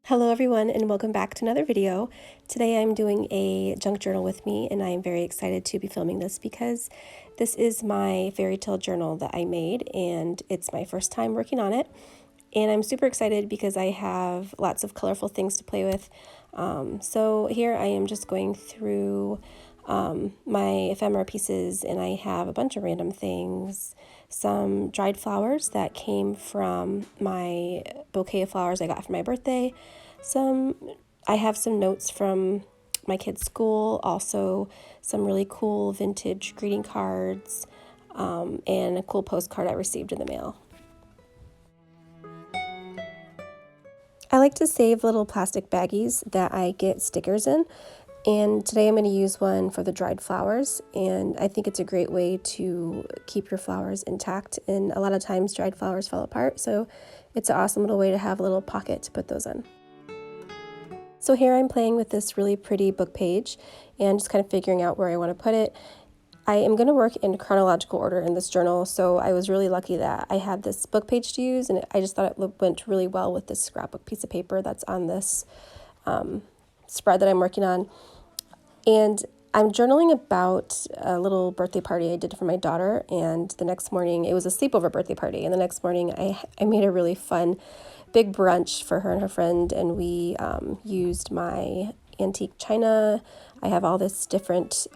Hello everyone and welcome back to another video. Today I'm doing a junk journal with me and I am very excited to be filming this because this is my fairy tale journal that I made and it's my first time working on it. And I'm super excited because I have lots of colorful things to play with. So here I am just going through my ephemera pieces and I have a bunch of random things. Some dried flowers that came from my bouquet of flowers I got for my birthday. I have some notes from my kids' school, also some really cool vintage greeting cards, and a cool postcard I received in the mail. I like to save little plastic baggies that I get stickers in, and today I'm going to use one for the dried flowers, and I think it's a great way to keep your flowers intact, and a lot of times dried flowers fall apart, so it's an awesome little way to have a little pocket to put those in. So here I'm playing with this really pretty book page and just kind of figuring out where I want to put it. I am going to work in chronological order in this journal, so I was really lucky that I had this book page to use, and I just thought it went really well with this scrapbook piece of paper that's on this spread that I'm working on. And I'm journaling about a little birthday party I did for my daughter, and the next morning, it was a sleepover birthday party, and the next morning I made a really fun big brunch for her and her friend, and we used my antique china. I have all this different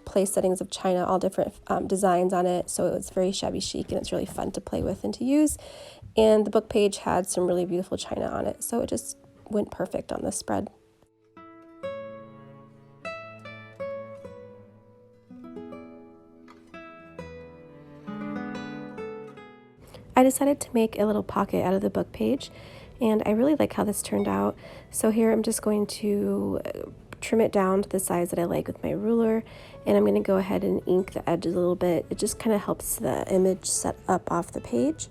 place settings of china, all different designs on it, so it was very shabby chic and it's really fun to play with and to use. And the book page had some really beautiful china on it, so it just went perfect on this spread. I decided to make a little pocket out of the book page, and I really like how this turned out. So here I'm just going to trim it down to the size that I like with my ruler, and I'm going to go ahead and ink the edges a little bit. It just kind of helps the image set up off the page.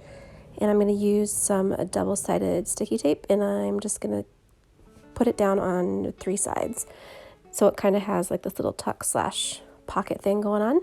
And I'm going to use some double-sided sticky tape, and I'm just going to put it down on 3 sides. So it kind of has like this little tuck slash pocket thing going on.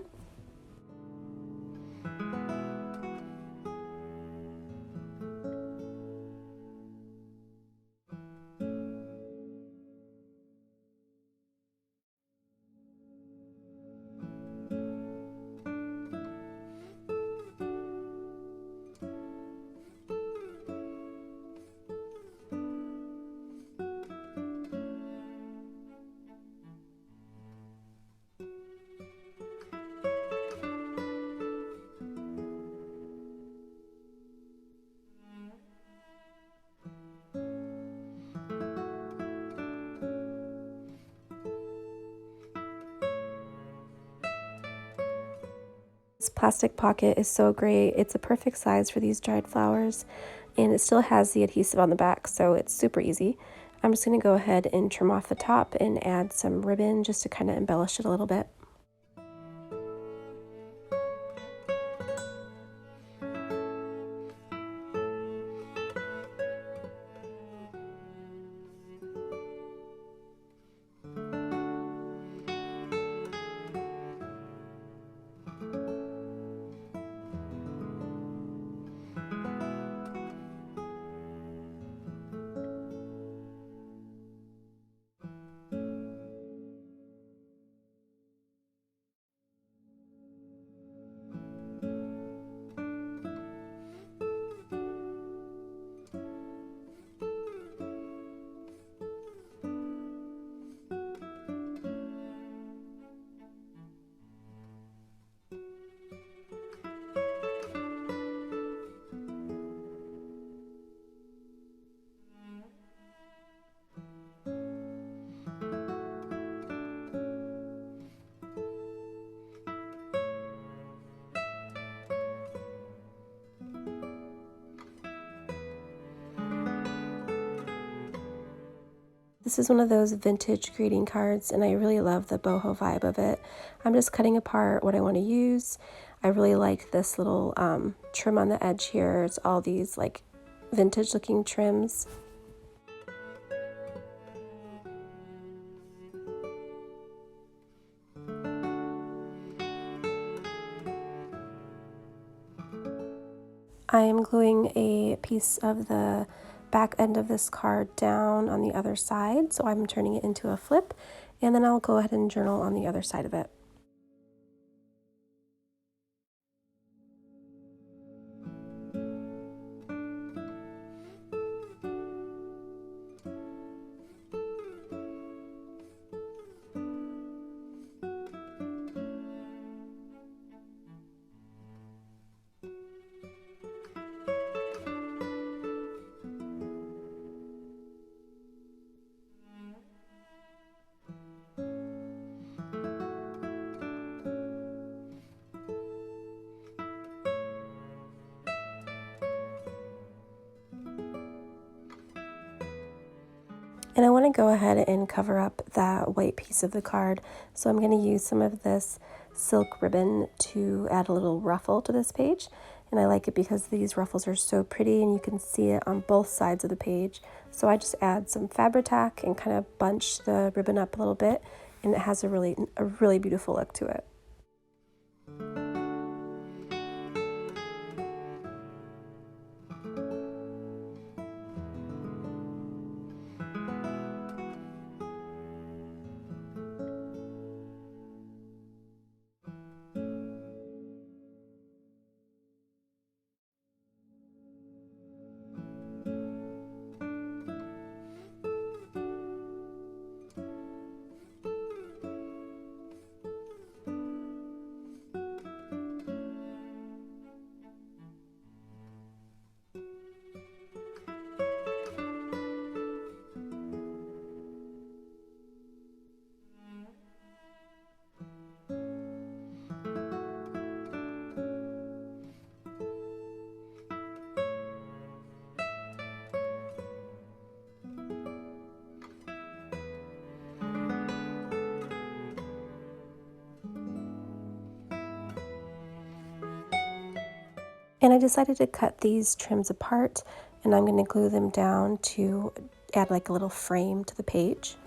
This plastic pocket is so great. It's a perfect size for these dried flowers, and it still has the adhesive on the back, so it's super easy. I'm just going to go ahead and trim off the top and add some ribbon just to kind of embellish it a little bit. This is one of those vintage greeting cards, and I really love the boho vibe of it. I'm just cutting apart what I want to use. I really like this little trim on the edge here. It's all these like vintage looking trims. I am gluing a piece of the back end of this card down on the other side, so I'm turning it into a flip, and then I'll go ahead and journal on the other side of it. And I want to go ahead and cover up that white piece of the card. So I'm going to use some of this silk ribbon to add a little ruffle to this page. And I like it because these ruffles are so pretty and you can see it on both sides of the page. So I just add some Fabri-Tac and kind of bunch the ribbon up a little bit, and it has a really beautiful look to it. And I decided to cut these trims apart, and I'm going to glue them down to add like a little frame to the page.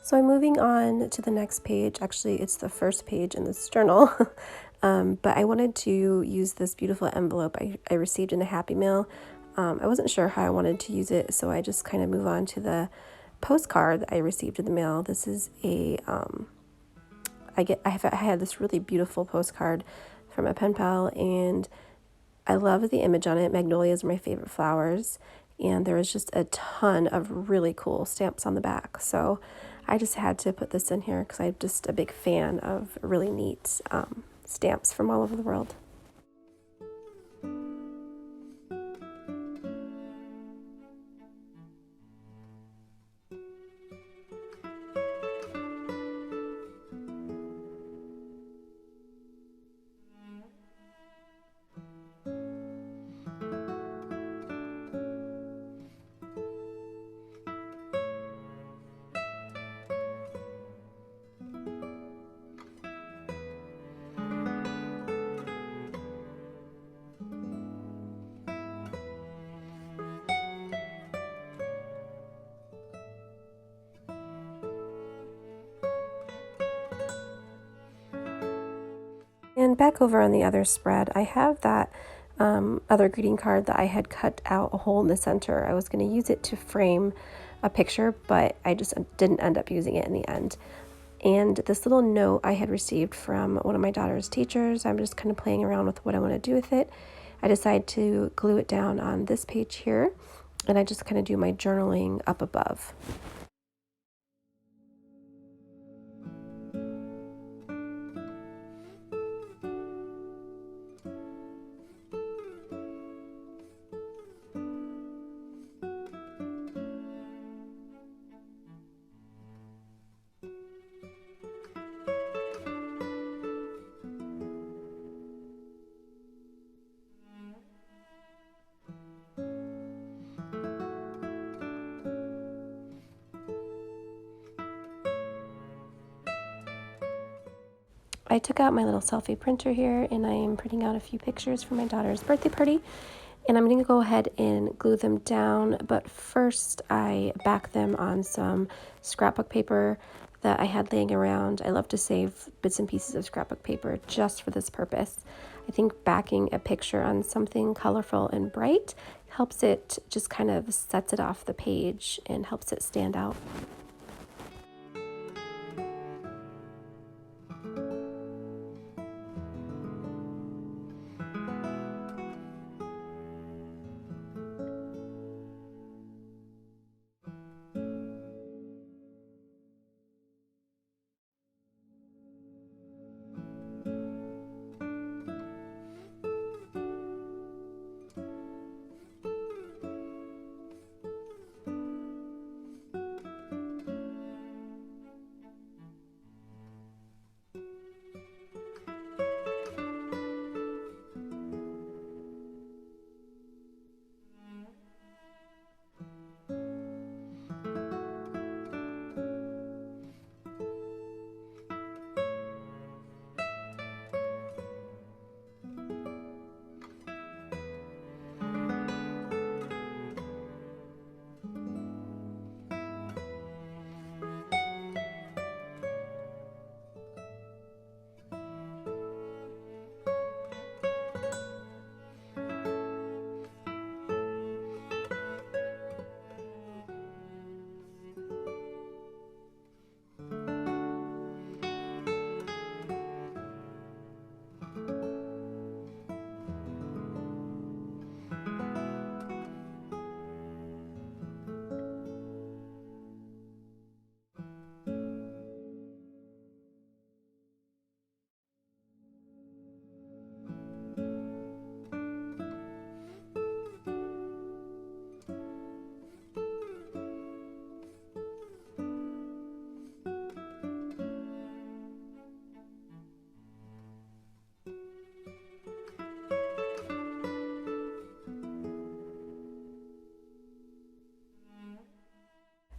So I'm moving on to the next page. Actually, it's the first page in this journal. But I wanted to use this beautiful envelope I received in a Happy Mail. I wasn't sure how I wanted to use it, so I just kind of move on to the postcard that I received in the mail. This is a, I had this really beautiful postcard from a pen pal, and I love the image on it. Magnolias are my favorite flowers, and there was just a ton of really cool stamps on the back. So I just had to put this in here because I'm just a big fan of really neat stamps from all over the world. And back over on the other spread, I have that other greeting card that I had cut out a hole in the center. I was going to use it to frame a picture, but I just didn't end up using it in the end. And this little note I had received from one of my daughter's teachers, I'm just kind of playing around with what I want to do with it. I decided to glue it down on this page here, and I just kind of do my journaling up above. I took out my little selfie printer here, and I am printing out a few pictures for my daughter's birthday party, and I'm going to go ahead and glue them down, but first I back them on some scrapbook paper that I had laying around. I love to save bits and pieces of scrapbook paper just for this purpose. I think backing a picture on something colorful and bright helps it, just kind of sets it off the page and helps it stand out.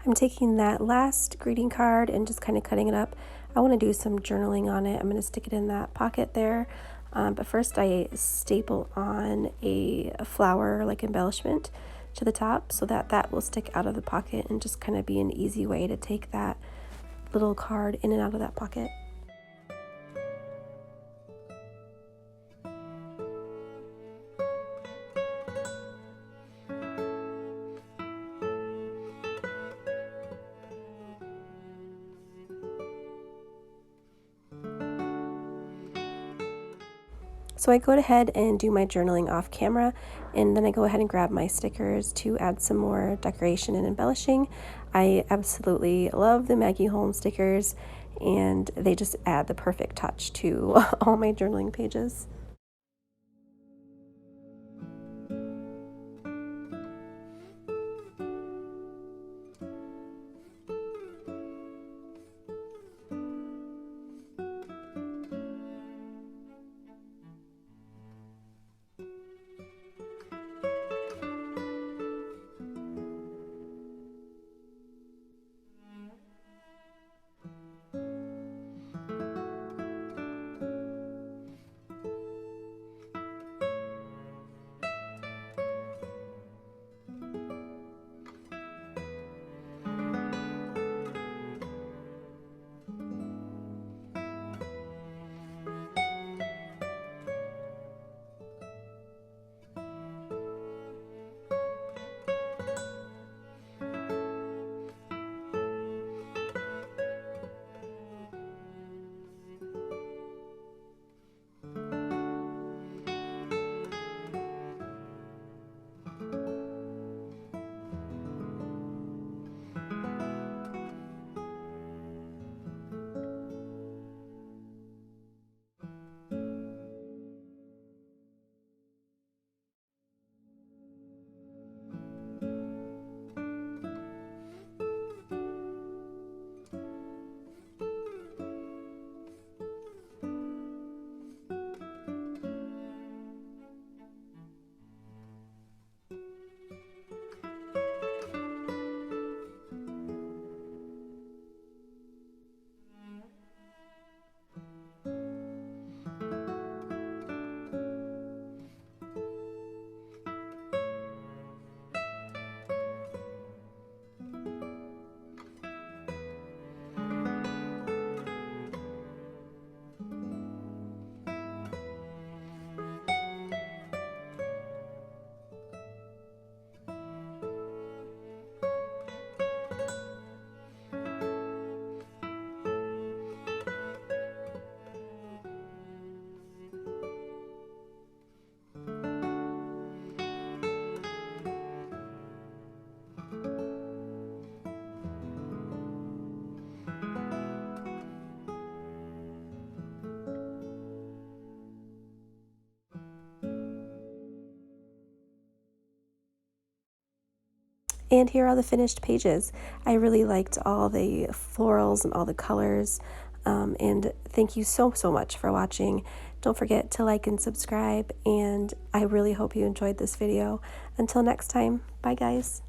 I'm taking that last greeting card and just kind of cutting it up. I want to do some journaling on it. I'm going to stick it in that pocket there. But first I staple on a flower like embellishment to the top so that that will stick out of the pocket and just kind of be an easy way to take that little card in and out of that pocket. So I go ahead and do my journaling off camera, and then I go ahead and grab my stickers to add some more decoration and embellishing. I absolutely love the Maggie Holmes stickers, and they just add the perfect touch to all my journaling pages. And here are the finished pages. I really liked all the florals and all the colors. And thank you so much for watching. Don't forget to like and subscribe, and I really hope you enjoyed this video. Until next time, bye guys.